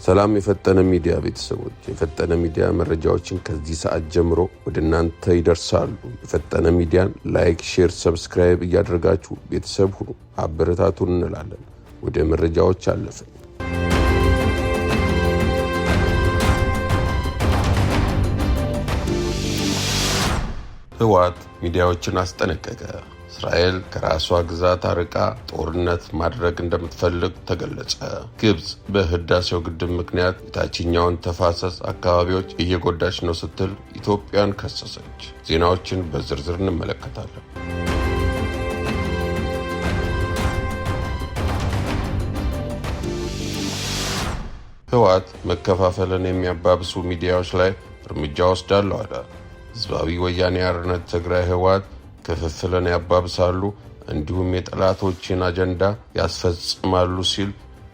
ሰላም የፈጠነ ሚዲያ ቤተሰቦች፣ የፈጠነ ሚዲያ መረጃዎችን ከዚህ ሰዓት ጀምሮ ወደ እናንተ ይደርሳሉ። የፈጠነ ሚዲያን ላይክ፣ ሼር፣ ሰብስክራይብ እያደረጋችሁ ቤተሰብ ሁኑ፣ አበረታቱን እንላለን። ወደ መረጃዎች አለፍን። ህወሓት ሚዲያዎችን አስጠነቀቀ። እስራኤል ከራሷ ግዛት አርቃ ጦርነት ማድረግ እንደምትፈልግ ተገለጸ። ግብጽ በህዳሴው ግድብ ምክንያት የታችኛውን ተፋሰስ አካባቢዎች እየጎዳች ነው ስትል ኢትዮጵያን ከሰሰች። ዜናዎችን በዝርዝር እንመለከታለን። ህወሓት መከፋፈልን የሚያባብሱ ሚዲያዎች ላይ እርምጃ ወስዳለሁ አለ። ህዝባዊ ወያኔ ሓርነት ትግራይ ህወሓት ክፍፍልን ያባብሳሉ እንዲሁም የጠላቶችን አጀንዳ ያስፈጽማሉ ሲል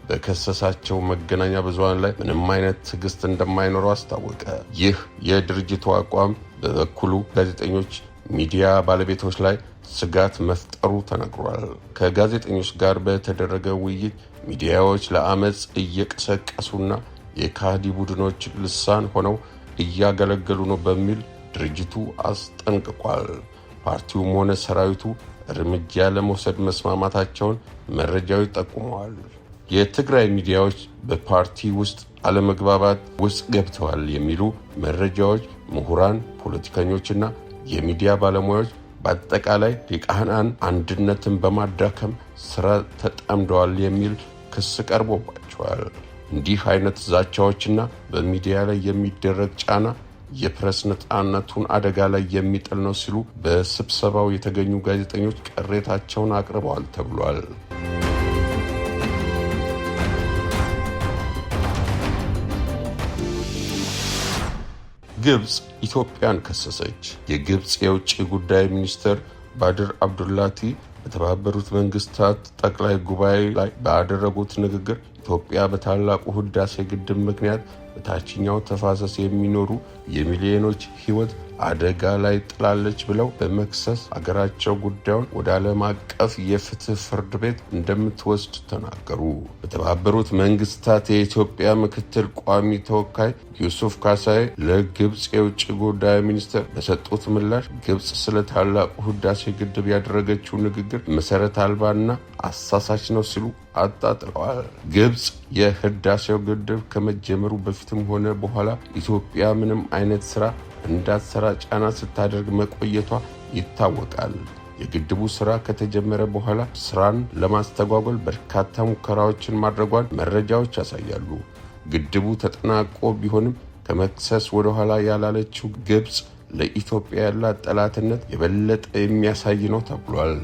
በከሰሳቸው መገናኛ ብዙሃን ላይ ምንም አይነት ትዕግስት እንደማይኖረው አስታወቀ። ይህ የድርጅቱ አቋም በበኩሉ ጋዜጠኞች፣ ሚዲያ ባለቤቶች ላይ ስጋት መፍጠሩ ተነግሯል። ከጋዜጠኞች ጋር በተደረገ ውይይት ሚዲያዎች ለአመፅ እየቀሰቀሱና የካሃዲ ቡድኖች ልሳን ሆነው እያገለገሉ ነው በሚል ድርጅቱ አስጠንቅቋል። ፓርቲውም ሆነ ሰራዊቱ እርምጃ ለመውሰድ መስማማታቸውን መረጃዎች ጠቁመዋል። የትግራይ ሚዲያዎች በፓርቲ ውስጥ አለመግባባት ውስጥ ገብተዋል የሚሉ መረጃዎች ምሁራን፣ ፖለቲከኞችና የሚዲያ ባለሙያዎች በአጠቃላይ የቃህናን አንድነትን በማዳከም ስራ ተጠምደዋል የሚል ክስ ቀርቦባቸዋል። እንዲህ አይነት ዛቻዎችና በሚዲያ ላይ የሚደረግ ጫና የፕሬስ ነጻነቱን አደጋ ላይ የሚጥል ነው ሲሉ በስብሰባው የተገኙ ጋዜጠኞች ቅሬታቸውን አቅርበዋል ተብሏል። ግብጽ ኢትዮጵያን ከሰሰች። የግብጽ የውጭ ጉዳይ ሚኒስትር ባድር አብዱላቲ በተባበሩት መንግስታት ጠቅላይ ጉባኤ ላይ ባደረጉት ንግግር ኢትዮጵያ በታላቁ ህዳሴ ግድብ ምክንያት በታችኛው ተፋሰስ የሚኖሩ የሚሊዮኖች ህይወት አደጋ ላይ ጥላለች ብለው በመክሰስ አገራቸው ጉዳዩን ወደ ዓለም አቀፍ የፍትህ ፍርድ ቤት እንደምትወስድ ተናገሩ። በተባበሩት መንግስታት የኢትዮጵያ ምክትል ቋሚ ተወካይ ዩሱፍ ካሳይ ለግብጽ የውጭ ጉዳይ ሚኒስትር በሰጡት ምላሽ ግብጽ ስለ ታላቁ ህዳሴ ግድብ ያደረገችው ንግግር መሰረት አልባና አሳሳች ነው ሲሉ አጣጥለዋል። ግብጽ የህዳሴው ግድብ ከመጀመሩ በፊትም ሆነ በኋላ ኢትዮጵያ ምንም አይነት ስራ እንዳትሰራ ጫና ስታደርግ መቆየቷ ይታወቃል። የግድቡ ስራ ከተጀመረ በኋላ ስራን ለማስተጓጎል በርካታ ሙከራዎችን ማድረጓን መረጃዎች ያሳያሉ። ግድቡ ተጠናቆ ቢሆንም ከመክሰስ ወደ ኋላ ያላለችው ግብጽ ለኢትዮጵያ ያላት ጠላትነት የበለጠ የሚያሳይ ነው ተብሏል።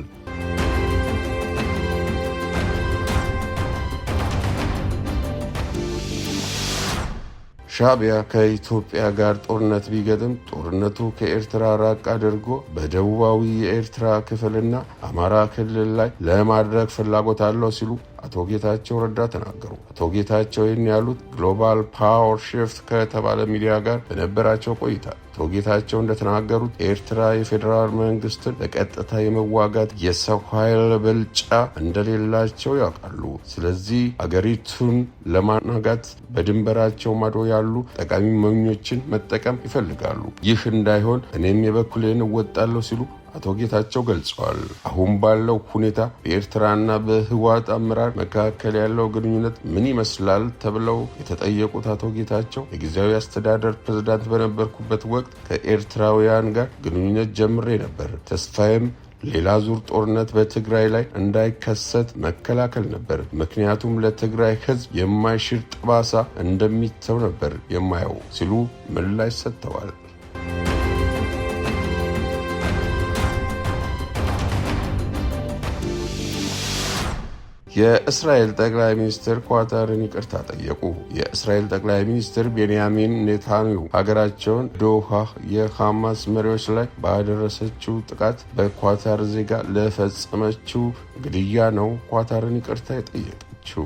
ሻዕቢያ ከኢትዮጵያ ጋር ጦርነት ቢገጥም ጦርነቱ ከኤርትራ ራቅ አድርጎ በደቡባዊ የኤርትራ ክፍልና አማራ ክልል ላይ ለማድረግ ፍላጎት አለው ሲሉ አቶ ጌታቸው ረዳ ተናገሩ። አቶ ጌታቸው ይህን ያሉት ግሎባል ፓወር ሺፍት ከተባለ ሚዲያ ጋር በነበራቸው ቆይታ አቶ ጌታቸው እንደተናገሩት ኤርትራ የፌዴራል መንግስትን በቀጥታ የመዋጋት የሰው ኃይል ብልጫ እንደሌላቸው ያውቃሉ። ስለዚህ አገሪቱን ለማናጋት በድንበራቸው ማዶ ያሉ ጠቃሚ ሞኞችን መጠቀም ይፈልጋሉ። ይህ እንዳይሆን እኔም የበኩሌን እወጣለሁ ሲሉ አቶ ጌታቸው ገልጸዋል። አሁን ባለው ሁኔታ በኤርትራና በህወሓት አመራር መካከል ያለው ግንኙነት ምን ይመስላል ተብለው የተጠየቁት አቶ ጌታቸው የጊዜያዊ አስተዳደር ፕሬዝዳንት በነበርኩበት ወቅት ከኤርትራውያን ጋር ግንኙነት ጀምሬ ነበር። ተስፋዬም ሌላ ዙር ጦርነት በትግራይ ላይ እንዳይከሰት መከላከል ነበር። ምክንያቱም ለትግራይ ህዝብ የማይሽር ጠባሳ እንደሚተው ነበር የማየው ሲሉ ምላሽ ሰጥተዋል። የእስራኤል ጠቅላይ ሚኒስትር ኳታርን ይቅርታ ጠየቁ። የእስራኤል ጠቅላይ ሚኒስትር ቤንያሚን ኔታንያሁ ሀገራቸውን ዶሃ የሐማስ መሪዎች ላይ ባደረሰችው ጥቃት በኳታር ዜጋ ለፈጸመችው ግድያ ነው ኳታርን ይቅርታ የጠየቀችው።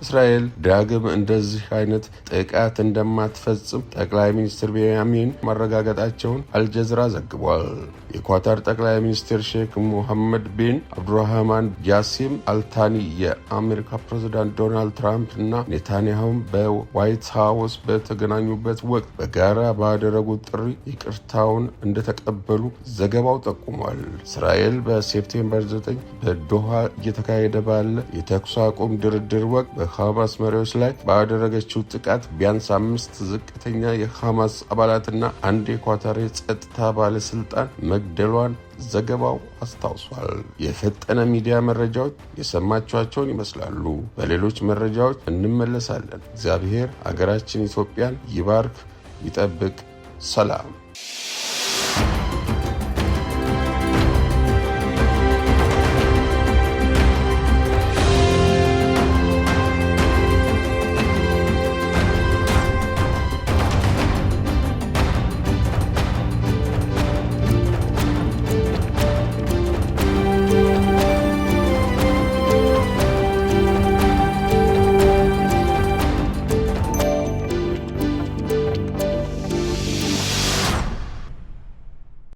እስራኤል ዳግም እንደዚህ አይነት ጥቃት እንደማትፈጽም ጠቅላይ ሚኒስትር ቤንያሚን ማረጋገጣቸውን አልጀዚራ ዘግቧል። የኳታር ጠቅላይ ሚኒስትር ሼክ ሙሐመድ ቢን አብዱራህማን ጃሲም አልታኒ የአሜሪካ ፕሬዝዳንት ዶናልድ ትራምፕ እና ኔታንያሁም በዋይት ሃውስ በተገናኙበት ወቅት በጋራ ባደረጉት ጥሪ ይቅርታውን እንደተቀበሉ ዘገባው ጠቁሟል። እስራኤል በሴፕቴምበር 9 በዶሃ እየተካሄደ ባለ የተኩስ አቁም ድርድር ወቅት በሐማስ መሪዎች ላይ ባደረገችው ጥቃት ቢያንስ 5 ዝቅተኛ የሐማስ አባላትና አንድ የኳታር የጸጥታ ባለስልጣን መግደሏን ዘገባው አስታውሷል። የፈጠነ ሚዲያ መረጃዎች የሰማችኋቸውን ይመስላሉ። በሌሎች መረጃዎች እንመለሳለን። እግዚአብሔር አገራችን ኢትዮጵያን ይባርክ፣ ይጠብቅ። ሰላም።